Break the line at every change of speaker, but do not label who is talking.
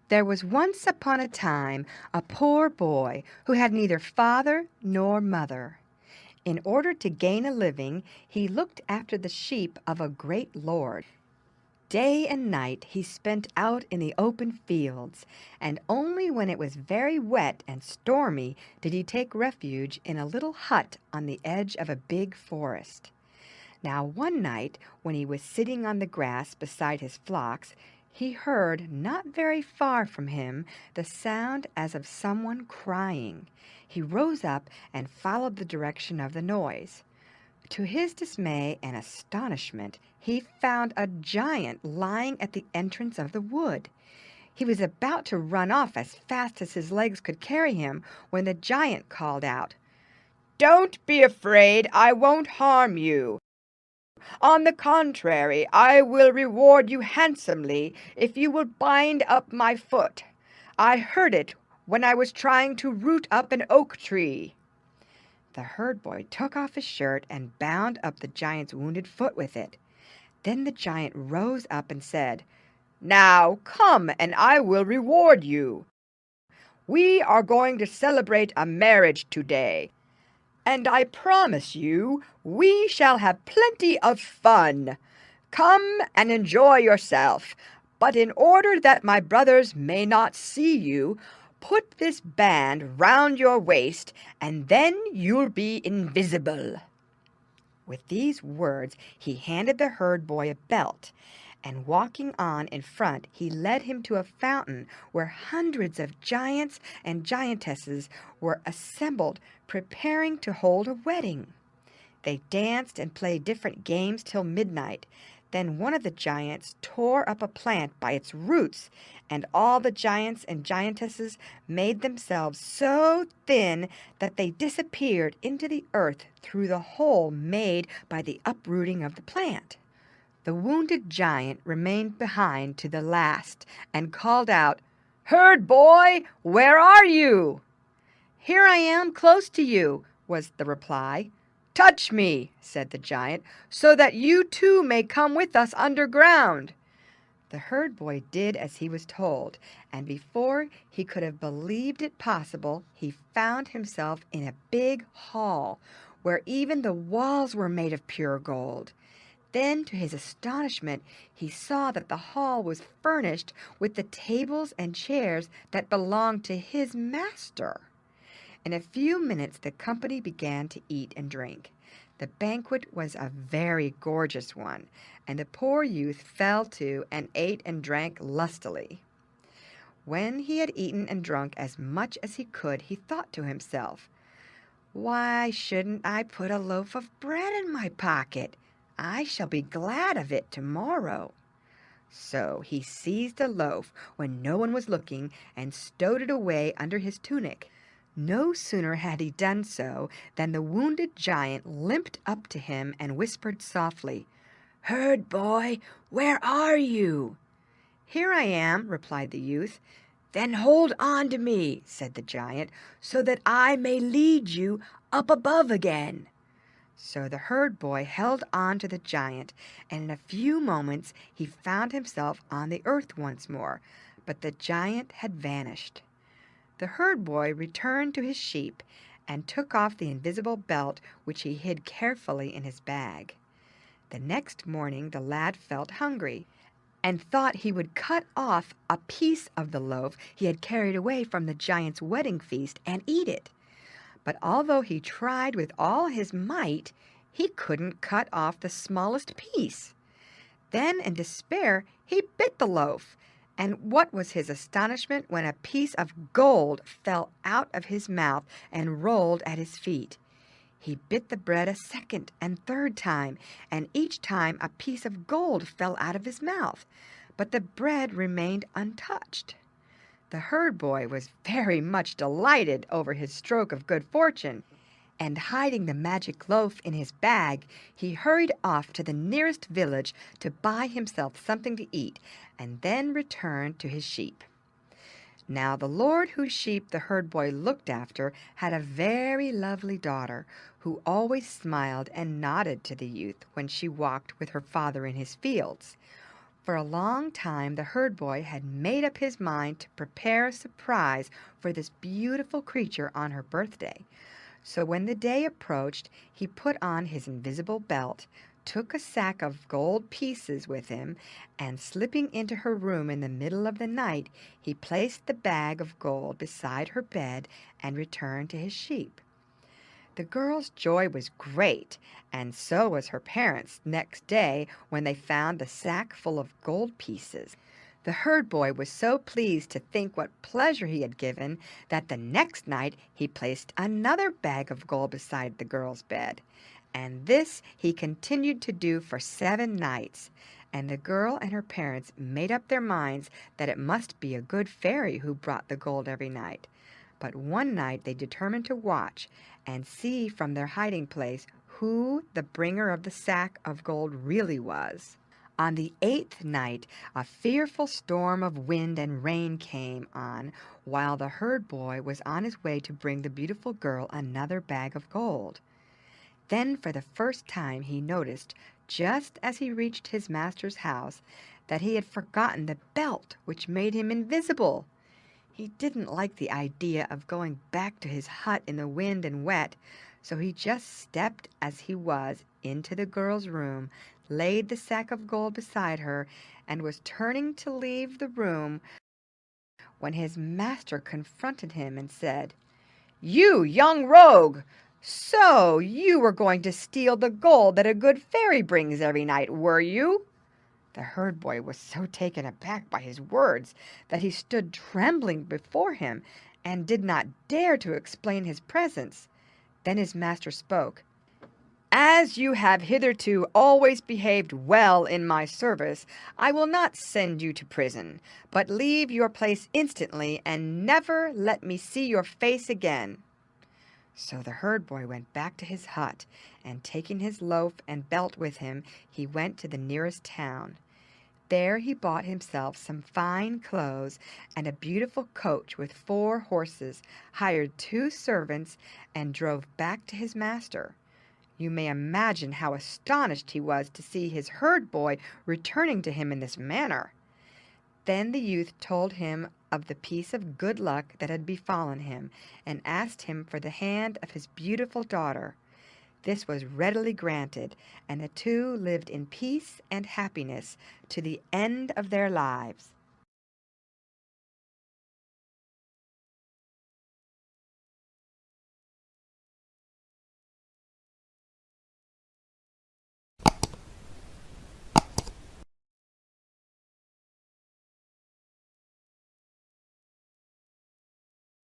There was once upon a time a poor boy who had neither father nor mother. In order to gain a living, he looked after the sheep of a great lord. Day and night he spent out in the open fields, and only when it was very wet and stormy did he take refuge in a little hut on the edge of a big forest. Now one night, when he was sitting on the grass beside his flocks, he heard, not very far from him, the sound as of someone crying. He rose up and followed the direction of the noise. To his dismay and astonishment, he found a giant lying at the entrance of the wood. He was about to run off as fast as his legs could carry him when the giant called out, "Don't be afraid, I won't harm you. On the contrary, I will reward you handsomely if you will bind up my foot. I hurt it when I was trying to root up an oak tree." The herd boy took off his shirt and bound up the giant's wounded foot with it. Then the giant rose up and said, "Now come, and I will reward you. We are going to celebrate a marriage today, and I promise you we shall have plenty of fun. Come and enjoy yourself, but in order that my brothers may not see you, put this band round your waist, and then you'll be invisible." With these words he handed the herd boy a belt, and walking on in front he led him to a fountain where hundreds of giants and giantesses were assembled preparing to hold a wedding. They danced and played different games till midnight. Then one of the giants tore up a plant by its roots, and all the giants and giantesses made themselves so thin that they disappeared into the earth through the hole made by the uprooting of the plant. The wounded giant remained behind to the last and called out, "Herd boy, where are you?" "Here I am, close to you," was the reply. "Touch me," said the giant, "so that you too may come with us underground." The herd boy did as he was told, and before he could have believed it possible, he found himself in a big hall, where even the walls were made of pure gold. Then, to his astonishment, he saw that the hall was furnished with the tables and chairs that belonged to his master. In a few minutes the company began to eat and drink. The banquet was a very gorgeous one, and the poor youth fell to and ate and drank lustily. When he had eaten and drunk as much as he could, he thought to himself, "Why shouldn't I put a loaf of bread in my pocket? I shall be glad of it tomorrow." So he seized a loaf when no one was looking and stowed it away under his tunic. No sooner had he done so than the wounded giant limped up to him and whispered softly, "Herd boy, where are you?" "Here I am," replied the youth. "Then hold on to me," said the giant, "so that I may lead you up above again." So the herd boy held on to the giant, and in a few moments he found himself on the earth once more, but the giant had vanished. The herd boy returned to his sheep and took off the invisible belt which he hid carefully in his bag. The next morning the lad felt hungry and thought he would cut off a piece of the loaf he had carried away from the giant's wedding feast and eat it. But although he tried with all his might, he couldn't cut off the smallest piece. Then, in despair, he bit the loaf, and what was his astonishment when a piece of gold fell out of his mouth and rolled at his feet. He bit the bread a second and third time, and each time a piece of gold fell out of his mouth, but the bread remained untouched. The herd boy was very much delighted over his stroke of good fortune, and hiding the magic loaf in his bag, he hurried off to the nearest village to buy himself something to eat, and then returned to his sheep. Now the lord whose sheep the herd boy looked after had a very lovely daughter, who always smiled and nodded to the youth when she walked with her father in his fields. For a long time the herd boy had made up his mind to prepare a surprise for this beautiful creature on her birthday. So when the day approached, he put on his invisible belt, took a sack of gold pieces with him, and slipping into her room in the middle of the night, he placed the bag of gold beside her bed and returned to his sheep. The girl's joy was great, and so was her parents' next day when they found the sack full of gold pieces. The herd boy was so pleased to think what pleasure he had given that the next night he placed another bag of gold beside the girl's bed. And this he continued to do for 7 nights. And the girl and her parents made up their minds that it must be a good fairy who brought the gold every night. But one night they determined to watch and see from their hiding place who the bringer of the sack of gold really was. On the 8th night a fearful storm of wind and rain came on while the herd boy was on his way to bring the beautiful girl another bag of gold. Then for the first time he noticed, just as he reached his master's house, that he had forgotten the belt which made him invisible. He didn't like the idea of going back to his hut in the wind and wet, so he just stepped as he was into the girl's room, laid the sack of gold beside her, and was turning to leave the room when his master confronted him and said, "You young rogue! So you were going to steal the gold that a good fairy brings every night, were you?" The herd boy was so taken aback by his words that he stood trembling before him and did not dare to explain his presence. Then his master spoke. "As you have hitherto always behaved well in my service, I will not send you to prison, but leave your place instantly and never let me see your face again." So the herd boy went back to his hut, and taking his loaf and belt with him, he went to the nearest town. There he bought himself some fine clothes and a beautiful coach with 4 horses, hired 2 servants, and drove back to his master. You may imagine how astonished he was to see his herd boy returning to him in this manner. Then the youth told him of the piece of good luck that had befallen him, and asked him for the hand of his beautiful daughter. This was readily granted, and the two lived in peace and happiness to the end of their lives.